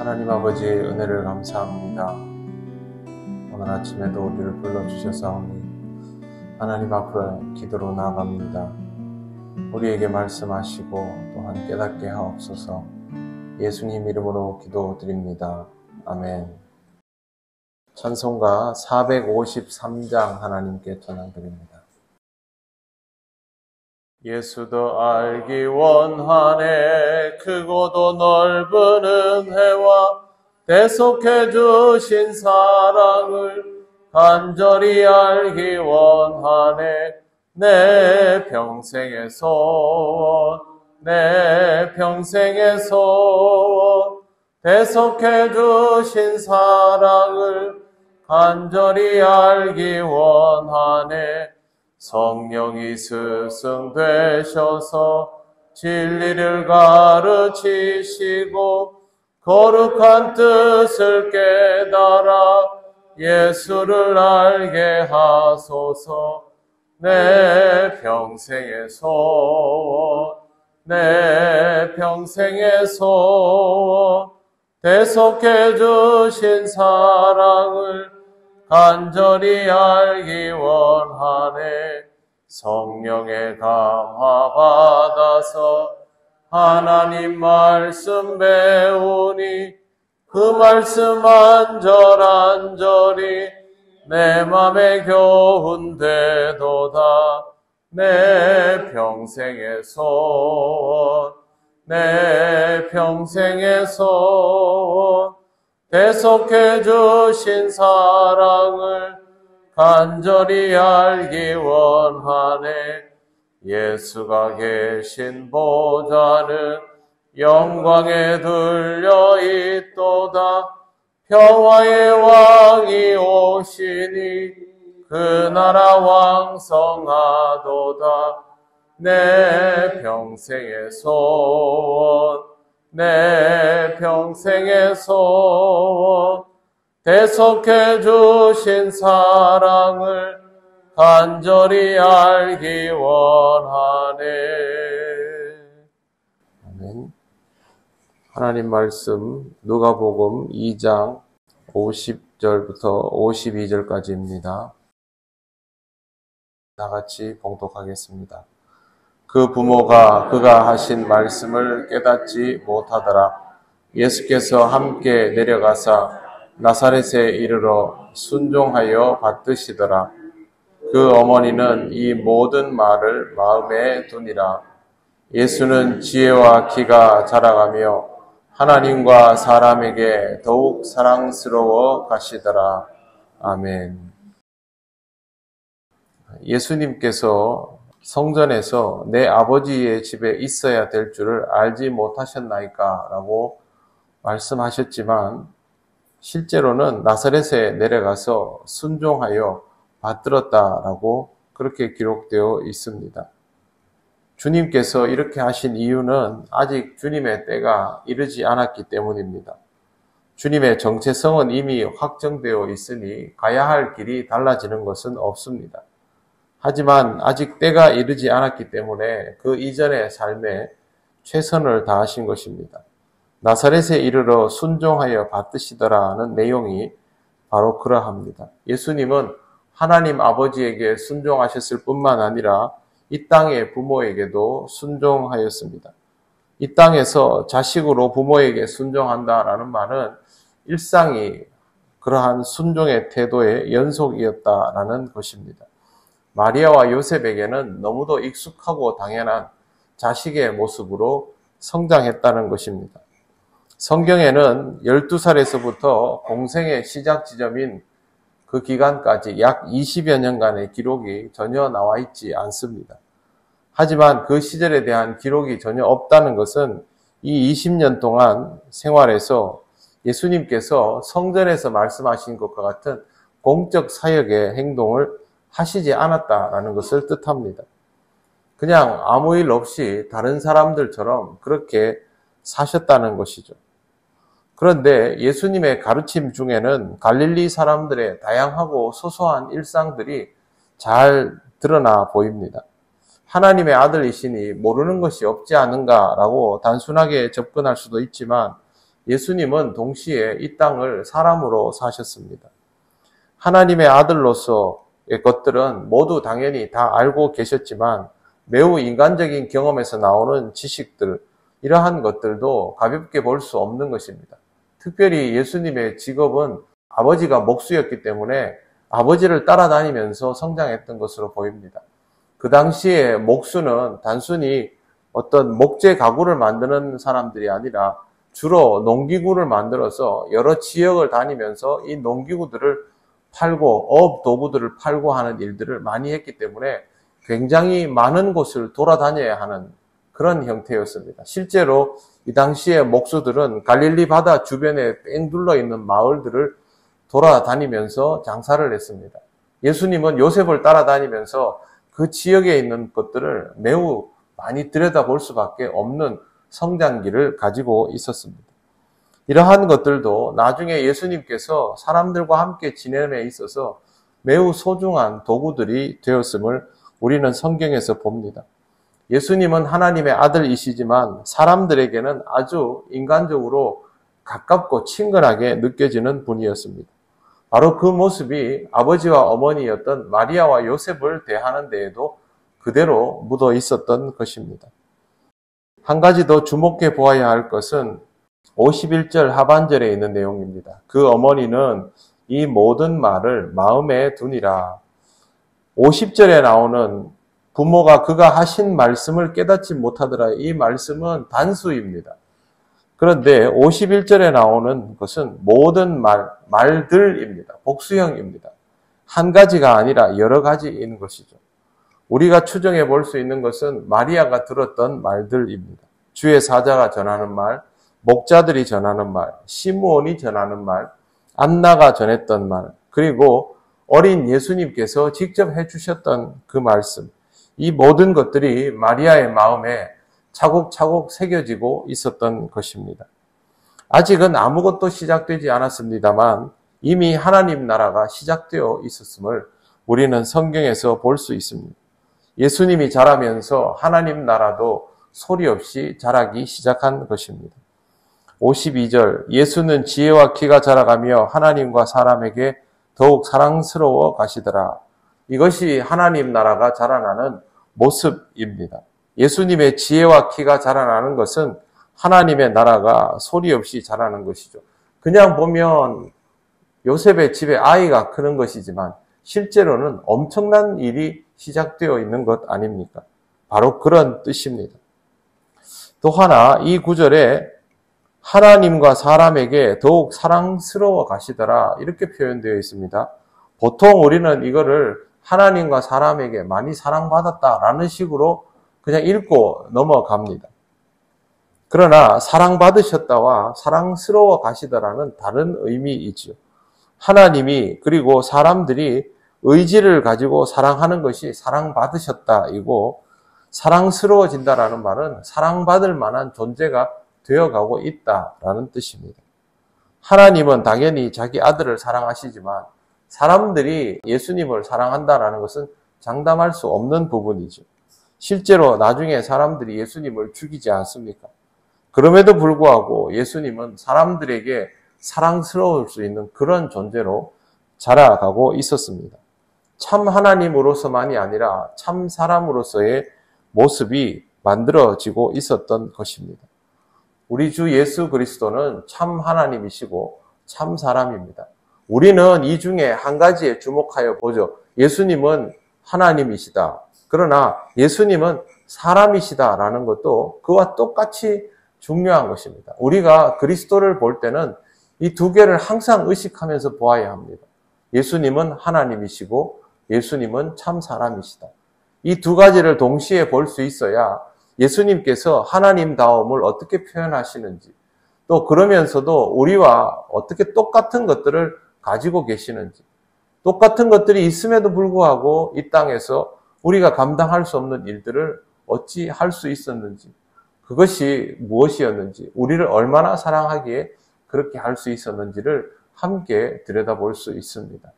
하나님 아버지의 은혜를 감사합니다. 오늘 아침에도 우리를 불러주셔서오니 하나님 앞으로 기도로 나아갑니다. 우리에게 말씀하시고 또한 깨닫게 하옵소서. 예수님 이름으로 기도드립니다. 아멘. 찬송가 453장 하나님께 전하드립니다. 예수도 알기 원하네. 크고도 넓은 은혜와 대속해 주신 사랑을 간절히 알기 원하네. 내 평생의 소원, 내 평생의 소원, 대속해 주신 사랑을 간절히 알기 원하네. 성령이 스승 되셔서 진리를 가르치시고 거룩한 뜻을 깨달아 예수를 알게 하소서. 내 평생의 소원, 내 평생의 소원, 대속해 주신 사랑을 간절히 알기 원하네. 성령의 감화 받아서 하나님 말씀 배우니 그 말씀 안절안절이 내 맘에 교훈되도다. 내 평생의 소원, 내 평생의 소원, 대속해 주신 사랑을 간절히 알기 원하네. 예수가 계신 보좌는 영광에 들려 있도다. 평화의 왕이 오시니 그 나라 왕성하도다. 내 평생의 소원, 내 평생의 소원, 대속해 주신 사랑을 간절히 알기 원하네. 아멘. 하나님 말씀 누가복음 2장 50절부터 52절까지입니다. 다 같이 봉독하겠습니다. 그 부모가 그가 하신 말씀을 깨닫지 못하더라. 예수께서 함께 내려가사 나사렛에 이르러 순종하여 받드시더라. 그 어머니는 이 모든 말을 마음에 두니라. 예수는 지혜와 키가 자라가며 하나님과 사람에게 더욱 사랑스러워 가시더라. 아멘. 예수님께서 성전에서 내 아버지의 집에 있어야 될 줄을 알지 못하셨나이까? 라고 말씀하셨지만 실제로는 나사렛에 내려가서 순종하여 받들었다라고 그렇게 기록되어 있습니다. 주님께서 이렇게 하신 이유는 아직 주님의 때가 이르지 않았기 때문입니다. 주님의 정체성은 이미 확정되어 있으니 가야 할 길이 달라지는 것은 없습니다. 하지만 아직 때가 이르지 않았기 때문에 그 이전의 삶에 최선을 다하신 것입니다. 나사렛에 이르러 순종하여 받드시더라는 내용이 바로 그러합니다. 예수님은 하나님 아버지에게 순종하셨을 뿐만 아니라 이 땅의 부모에게도 순종하였습니다. 이 땅에서 자식으로 부모에게 순종한다라는 말은 일상이 그러한 순종의 태도의 연속이었다라는 것입니다. 마리아와 요셉에게는 너무도 익숙하고 당연한 자식의 모습으로 성장했다는 것입니다. 성경에는 12살에서부터 공생의 시작 지점인 그 기간까지 약 20여 년간의 기록이 전혀 나와 있지 않습니다. 하지만 그 시절에 대한 기록이 전혀 없다는 것은 이 20년 동안 생활에서 예수님께서 성전에서 말씀하신 것과 같은 공적 사역의 행동을 하시지 않았다라는 것을 뜻합니다. 그냥 아무 일 없이 다른 사람들처럼 그렇게 사셨다는 것이죠. 그런데 예수님의 가르침 중에는 갈릴리 사람들의 다양하고 소소한 일상들이 잘 드러나 보입니다. 하나님의 아들이시니 모르는 것이 없지 않은가라고 단순하게 접근할 수도 있지만 예수님은 동시에 이 땅을 사람으로 사셨습니다. 하나님의 아들로서의 것들은 모두 당연히 다 알고 계셨지만 매우 인간적인 경험에서 나오는 지식들, 이러한 것들도 가볍게 볼 수 없는 것입니다. 특별히 예수님의 직업은 아버지가 목수였기 때문에 아버지를 따라다니면서 성장했던 것으로 보입니다. 그 당시에 목수는 단순히 어떤 목재 가구를 만드는 사람들이 아니라 주로 농기구를 만들어서 여러 지역을 다니면서 이 농기구들을 팔고 어업 도구들을 팔고 하는 일들을 많이 했기 때문에 굉장히 많은 곳을 돌아다녀야 하는 그런 형태였습니다. 실제로 이 당시에 목수들은 갈릴리 바다 주변에 뺑 둘러 있는 마을들을 돌아다니면서 장사를 했습니다. 예수님은 요셉을 따라다니면서 그 지역에 있는 것들을 매우 많이 들여다볼 수밖에 없는 성장기를 가지고 있었습니다. 이러한 것들도 나중에 예수님께서 사람들과 함께 지냄에 있어서 매우 소중한 도구들이 되었음을 우리는 성경에서 봅니다. 예수님은 하나님의 아들이시지만 사람들에게는 아주 인간적으로 가깝고 친근하게 느껴지는 분이었습니다. 바로 그 모습이 아버지와 어머니였던 마리아와 요셉을 대하는 데에도 그대로 묻어 있었던 것입니다. 한 가지 더 주목해 보아야 할 것은 51절 하반절에 있는 내용입니다. 그 어머니는 이 모든 말을 마음에 두니라. 50절에 나오는 부모가 그가 하신 말씀을 깨닫지 못하더라. 이 말씀은 단수입니다. 그런데 51절에 나오는 것은 모든 말들입니다. 복수형입니다. 한 가지가 아니라 여러 가지인 것이죠. 우리가 추정해 볼 수 있는 것은 마리아가 들었던 말들입니다. 주의 사자가 전하는 말, 목자들이 전하는 말, 시므온이 전하는 말, 안나가 전했던 말, 그리고 어린 예수님께서 직접 해주셨던 그 말씀, 이 모든 것들이 마리아의 마음에 차곡차곡 새겨지고 있었던 것입니다. 아직은 아무것도 시작되지 않았습니다만 이미 하나님 나라가 시작되어 있었음을 우리는 성경에서 볼 수 있습니다. 예수님이 자라면서 하나님 나라도 소리 없이 자라기 시작한 것입니다. 52절, 예수는 지혜와 키가 자라가며 하나님과 사람에게 더욱 사랑스러워 가시더라. 이것이 하나님 나라가 자라나는 모습입니다. 예수님의 지혜와 키가 자라나는 것은 하나님의 나라가 소리 없이 자라는 것이죠. 그냥 보면 요셉의 집에 아이가 크는 것이지만 실제로는 엄청난 일이 시작되어 있는 것 아닙니까? 바로 그런 뜻입니다. 또 하나 이 구절에 하나님과 사람에게 더욱 사랑스러워 가시더라 이렇게 표현되어 있습니다. 보통 우리는 이거를 하나님과 사람에게 많이 사랑받았다라는 식으로 그냥 읽고 넘어갑니다. 그러나 사랑받으셨다와 사랑스러워 가시더라는 다른 의미이지요. 하나님이 그리고 사람들이 의지를 가지고 사랑하는 것이 사랑받으셨다이고 사랑스러워진다라는 말은 사랑받을 만한 존재가 되어가고 있다라는 뜻입니다. 하나님은 당연히 자기 아들을 사랑하시지만 사람들이 예수님을 사랑한다라는 것은 장담할 수 없는 부분이죠. 실제로 나중에 사람들이 예수님을 죽이지 않습니까? 그럼에도 불구하고 예수님은 사람들에게 사랑스러울 수 있는 그런 존재로 자라가고 있었습니다. 참 하나님으로서만이 아니라 참 사람으로서의 모습이 만들어지고 있었던 것입니다. 우리 주 예수 그리스도는 참 하나님이시고 참 사람입니다. 우리는 이 중에 한 가지에 주목하여 보죠. 예수님은 하나님이시다. 그러나 예수님은 사람이시다라는 것도 그와 똑같이 중요한 것입니다. 우리가 그리스도를 볼 때는 이 두 개를 항상 의식하면서 보아야 합니다. 예수님은 하나님이시고 예수님은 참 사람이시다. 이 두 가지를 동시에 볼 수 있어야 예수님께서 하나님다움을 어떻게 표현하시는지 또 그러면서도 우리와 어떻게 똑같은 것들을 가지고 계시는지 똑같은 것들이 있음에도 불구하고 이 땅에서 우리가 감당할 수 없는 일들을 어찌 할 수 있었는지 그것이 무엇이었는지 우리를 얼마나 사랑하기에 그렇게 할 수 있었는지를 함께 들여다볼 수 있습니다.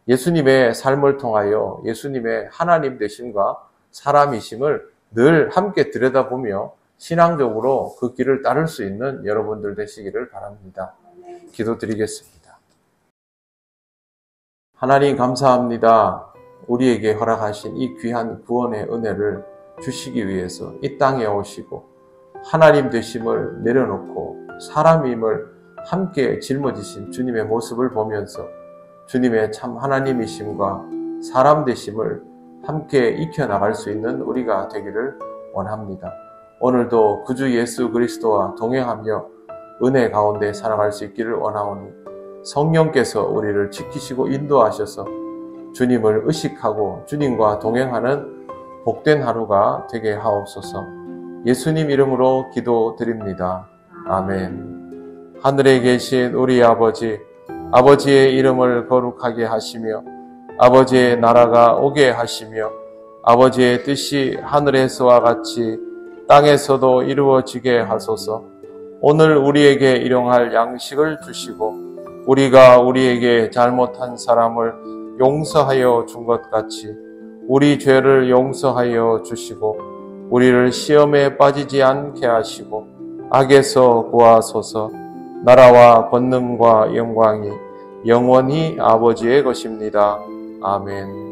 예수님의 삶을 통하여 예수님의 하나님 되심과 사람이심을 늘 함께 들여다보며 신앙적으로 그 길을 따를 수 있는 여러분들 되시기를 바랍니다. 기도드리겠습니다. 하나님 감사합니다. 우리에게 허락하신 이 귀한 구원의 은혜를 주시기 위해서 이 땅에 오시고 하나님 되심을 내려놓고 사람임을 함께 짊어지신 주님의 모습을 보면서 주님의 참 하나님이심과 사람 되심을 함께 익혀나갈 수 있는 우리가 되기를 원합니다. 오늘도 구주 예수 그리스도와 동행하며 은혜 가운데 살아갈 수 있기를 원하오니 성령께서 우리를 지키시고 인도하셔서 주님을 의식하고 주님과 동행하는 복된 하루가 되게 하옵소서. 예수님 이름으로 기도드립니다. 아멘. 하늘에 계신 우리 아버지, 아버지의 이름을 거룩하게 하시며 아버지의 나라가 오게 하시며 아버지의 뜻이 하늘에서와 같이 땅에서도 이루어지게 하소서. 오늘 우리에게 일용할 양식을 주시고 우리가 우리에게 잘못한 사람을 용서하여 준 것 같이 우리 죄를 용서하여 주시고 우리를 시험에 빠지지 않게 하시고 악에서 구하소서. 나라와 권능과 영광이 영원히 아버지의 것입니다. 아멘.